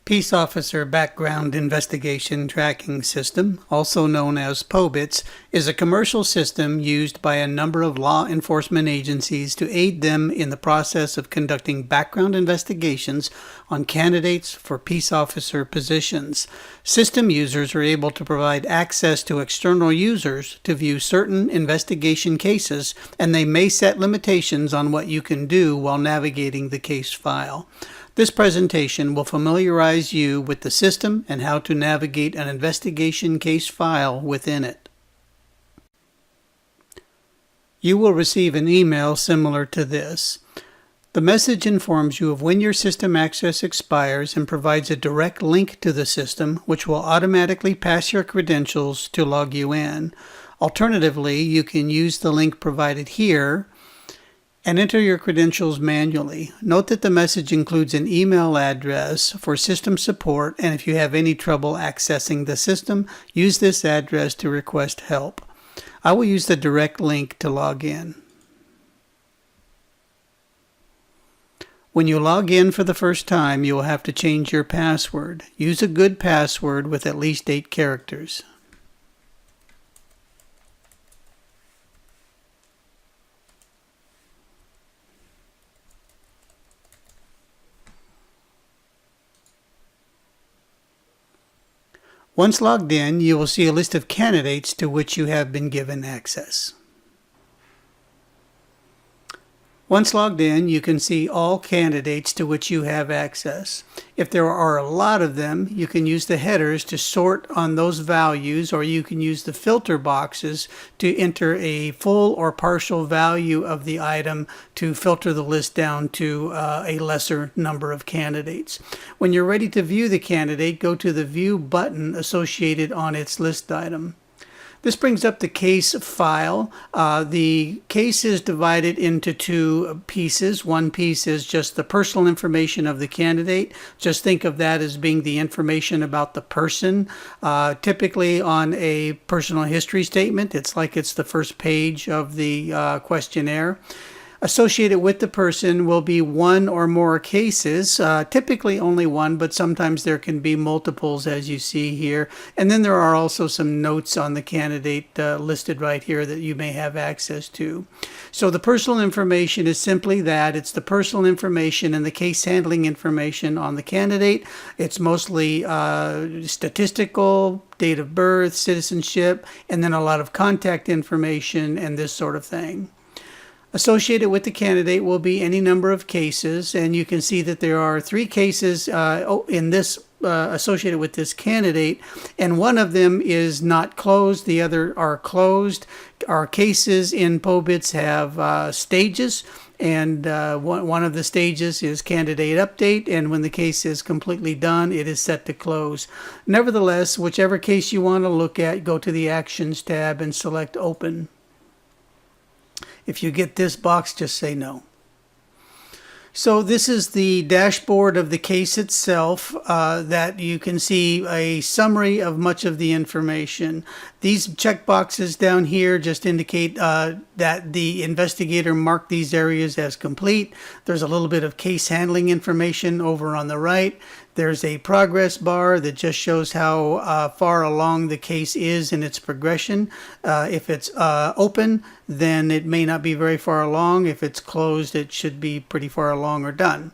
Peace Officer Background Investigation Tracking System, also known as POBITS, is a commercial system used by a number of law enforcement agencies to aid them in the process of conducting background investigations on candidates for peace officer positions. System users are able to provide access to external users to view certain investigation cases, and they may set limitations on what you can do while navigating the case file. This presentation will familiarize you with the system and how to navigate an investigation case file within it. You will receive an email similar to this. The message informs you of when your system access expires and provides a direct link to the system, which will automatically pass your credentials to log you in. Alternatively, you can use the link provided here and enter your credentials manually. Note that the message includes an email address for system support, and if you have any trouble accessing the system, use this address to request help. I will use the direct link to log in. When you log in for the first time, you will have to change your password. Use a good password with at least 8 characters. Once logged in, you will see a list of candidates to which you have been given access. Once logged in, you can see all candidates to which you have access. If there are a lot of them, you can use the headers to sort on those values, or you can use the filter boxes to enter a full or partial value of the item to filter the list down to a lesser number of candidates. When you're ready to view the candidate, go to the View button associated on its list item. This brings up the case file. The case is divided into 2 pieces. One piece is just the personal information of the candidate. Just think of that as being the information about the person. Typically on a personal history statement, it's like it's the first page of the questionnaire. Associated with the person will be 1 or more cases, typically only 1, but sometimes there can be multiples, as you see here. And then there are also some notes on the candidate listed right here that you may have access to. So the personal information is simply that. It's the personal information and the case handling information on the candidate. It's mostly statistical, date of birth, citizenship, and then a lot of contact information and this sort of thing. Associated with the candidate will be any number of cases, and you can see that there are 3 cases in this associated with this candidate, and one of them is not closed, the other are closed. Our cases in POBITS have stages, and one of the stages is candidate update, and when the case is completely done, it is set to close. Nevertheless, whichever case you want to look at, go to the Actions tab and select Open. If you get this box, just say no. So this is the dashboard of the case itself that you can see a summary of much of the information. These checkboxes down here just indicate that the investigator marked these areas as complete. There's a little bit of case handling information over on the right. There's a progress bar that just shows how far along the case is in its progression. If it's open, then it may not be very far along. If it's closed, it should be pretty far along or done.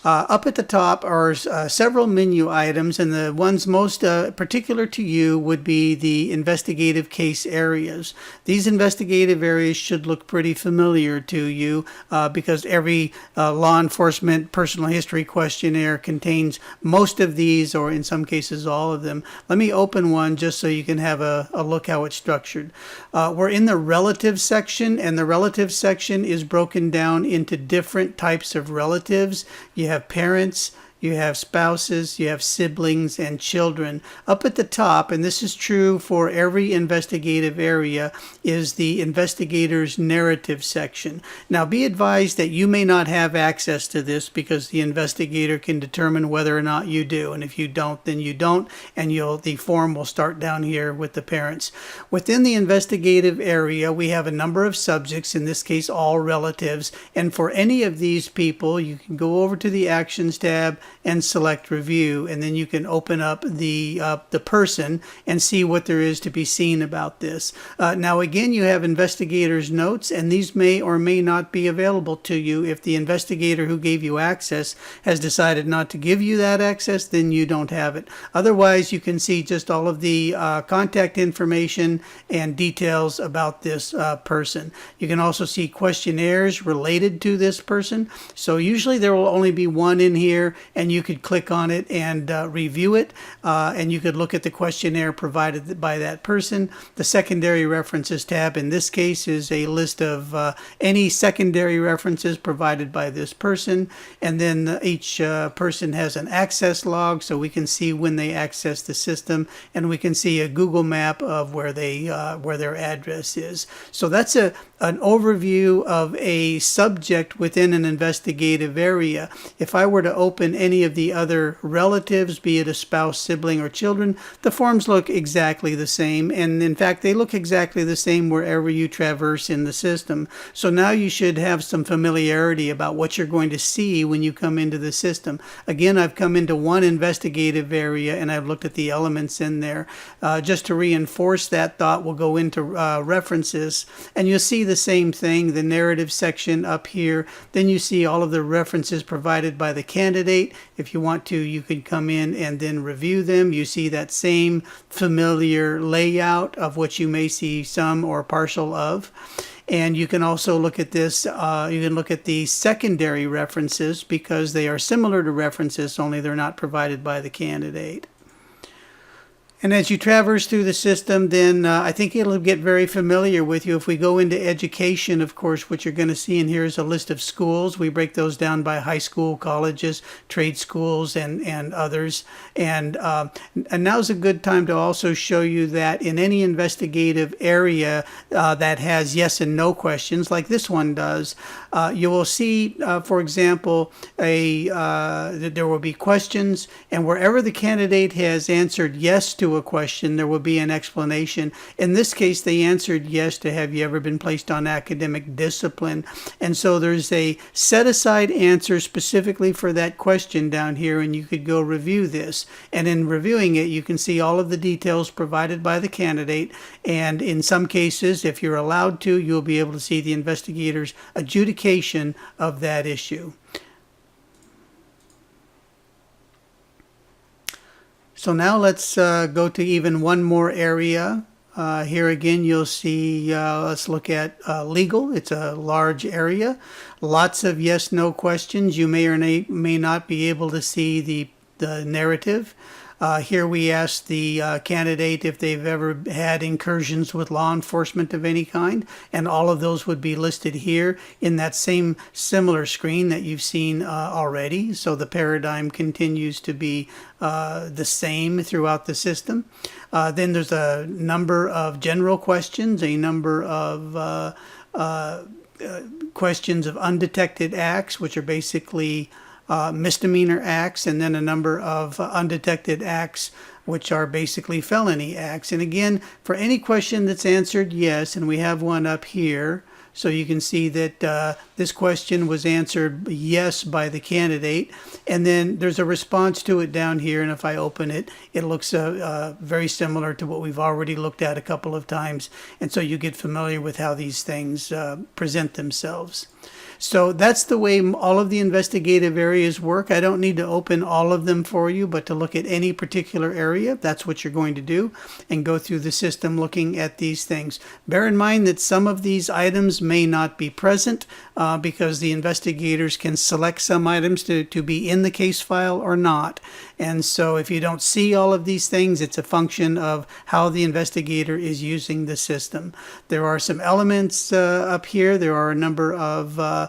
Up at the top are several menu items, and the ones most particular to you would be the investigative case areas. These investigative areas should look pretty familiar to you because every law enforcement personal history questionnaire contains most of these, or in some cases all of them. Let me open one just so you can have a look how it's structured. We're in the relative section, and the relative section is broken down into different types of relatives. You have parents, you have spouses, you have siblings, and children. Up at the top, and this is true for every investigative area, is the investigator's narrative section. Now, be advised that you may not have access to this because the investigator can determine whether or not you do. And if you don't, then you don't, and the form will start down here with the parents. Within the investigative area, we have a number of subjects, in this case, all relatives. And for any of these people, you can go over to the Actions tab and select review, and then you can open up the person and see what there is to be seen about this. Now again, you have investigators notes, and these may or may not be available to you. If the investigator who gave you access has decided not to give you that access, then you don't have it. Otherwise, you can see just all of the contact information and details about this person. You can also see questionnaires related to this person. So usually there will only be one in here, and you could click on it and review it, and you could look at the questionnaire provided by that person. The secondary references tab in this case is a list of any secondary references provided by this person, and then each person has an access log, so we can see when they access the system, and we can see a Google map of where their address is. So that's an overview of a subject within an investigative area. If I were to open any of the other relatives, be it a spouse, sibling, or children, the forms look exactly the same, and in fact they look exactly the same wherever you traverse in the system. So now you should have some familiarity about what you're going to see when you come into the system. Again, I've come into one investigative area and I've looked at the elements in there. Just to reinforce that thought, we'll go into references, and you'll see the same thing, the narrative section up here. Then you see all of the references provided by the candidate. If you want to, you can come in and then review them. You see that same familiar layout of which you may see some or partial of. And you can also look at this, you can look at the secondary references because they are similar to references, only they're not provided by the candidate. And as you traverse through the system, then I think it'll get very familiar with you. If we go into education, of course, what you're going to see in here is a list of schools. We break those down by high school, colleges, trade schools, and others. And now's a good time to also show you that in any investigative area that has yes and no questions, like this one does, you will see, for example, there will be questions, and wherever the candidate has answered yes to a question, there will be an explanation. In this case, they answered yes to have you ever been placed on academic discipline. And so there's a set aside answer specifically for that question down here, and you could go review this. And in reviewing it, you can see all of the details provided by the candidate. And in some cases, if you're allowed to, you'll be able to see the investigator's adjudication of that issue. So now let's go to even one more area. Here again, you'll see, let's look at legal. It's a large area. Lots of yes-no questions. You may or may not be able to see the narrative. Here we ask the candidate if they've ever had incursions with law enforcement of any kind, and all of those would be listed here in that same similar screen that you've seen already. So the paradigm continues to be the same throughout the system. Then there's a number of general questions, a number of questions of undetected acts, which are basically misdemeanor acts, and then a number of undetected acts, which are basically felony acts. And again, for any question that's answered yes, and we have one up here, so you can see that this question was answered yes by the candidate, and then there's a response to it down here, and if I open it, it looks very similar to what we've already looked at a couple of times, and so you get familiar with how these things present themselves. So that's the way all of the investigative areas work. I don't need to open all of them for you, but to look at any particular area, that's what you're going to do, and go through the system looking at these things. Bear in mind that some of these items may not be present because the investigators can select some items to be in the case file or not. And so if you don't see all of these things, it's a function of how the investigator is using the system. There are some elements up here. There are a number of a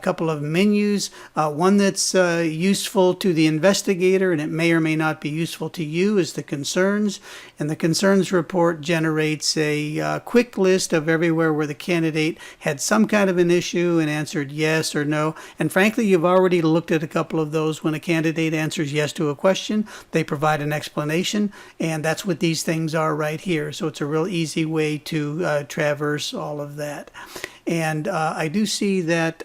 couple of menus, one that's useful to the investigator, and it may or may not be useful to you, is the concerns. And the concerns report generates a quick list of everywhere where the candidate had some kind of an issue and answered yes or no. And frankly, you've already looked at a couple of those. When a candidate answers yes to a question, they provide an explanation, and that's what these things are right here. So it's a real easy way to traverse all of that. And I do see that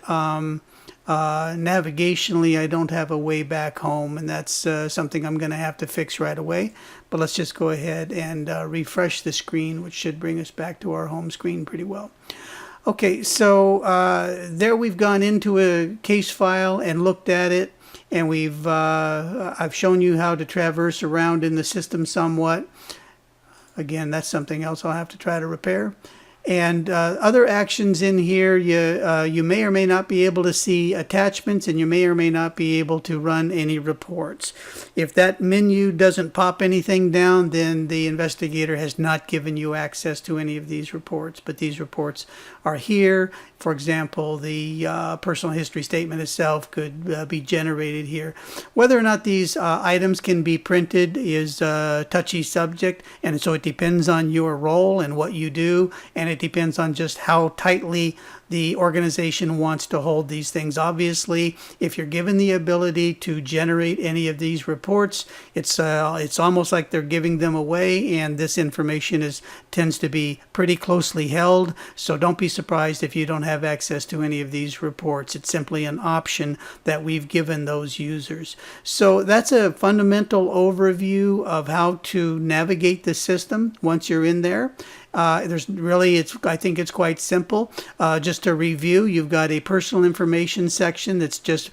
Navigationally, I don't have a way back home, and that's something I'm going to have to fix right away. But let's just go ahead and refresh the screen, which should bring us back to our home screen pretty well. Okay, so there we've gone into a case file and looked at it, and I've shown you how to traverse around in the system somewhat. Again, that's something else I'll have to try to repair. And other actions in here, you may or may not be able to see attachments, and you may or may not be able to run any reports. If that menu doesn't pop anything down, then the investigator has not given you access to any of these reports. But these reports are here. For example, the personal history statement itself could be generated here. Whether or not these items can be printed is a touchy subject, and so it depends on your role and what you do, and it depends on just how tightly the organization wants to hold these things. Obviously, if you're given the ability to generate any of these reports, it's almost like they're giving them away, and this information tends to be pretty closely held. So don't be surprised if you don't have access to any of these reports. It's simply an option that we've given those users. So that's a fundamental overview of how to navigate the system once you're in there. I think it's quite simple. Just to review, you've got a personal information section that's just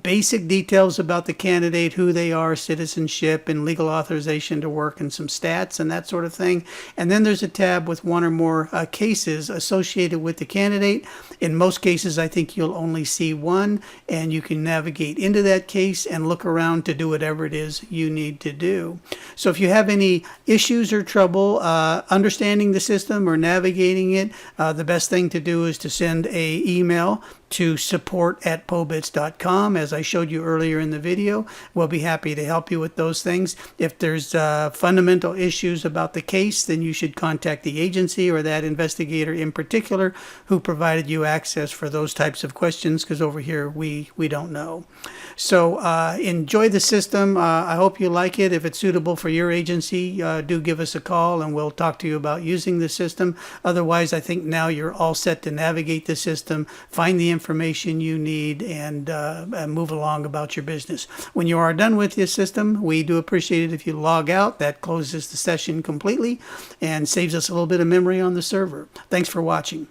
basic details about the candidate, who they are, citizenship, and legal authorization to work, and some stats and that sort of thing. And then there's a tab with one or more cases associated with the candidate. In most cases, I think you'll only see one, and you can navigate into that case and look around to do whatever it is you need to do. So if you have any issues or trouble understanding the system or navigating it, the best thing to do is to send an email to support@pobits.com. As I showed you earlier in the video, we'll be happy to help you with those things. If there's fundamental issues about the case, then you should contact the agency or that investigator in particular who provided you access for those types of questions, because over here we don't know. So enjoy the system. I hope you like it. If it's suitable for your agency, do give us a call and we'll talk to you about using the system. Otherwise, I think now you're all set to navigate the system, find the information you need, and move along about your business. When you are done with your system, we do appreciate it if you log out. That closes the session completely and saves us a little bit of memory on the server. Thanks for watching.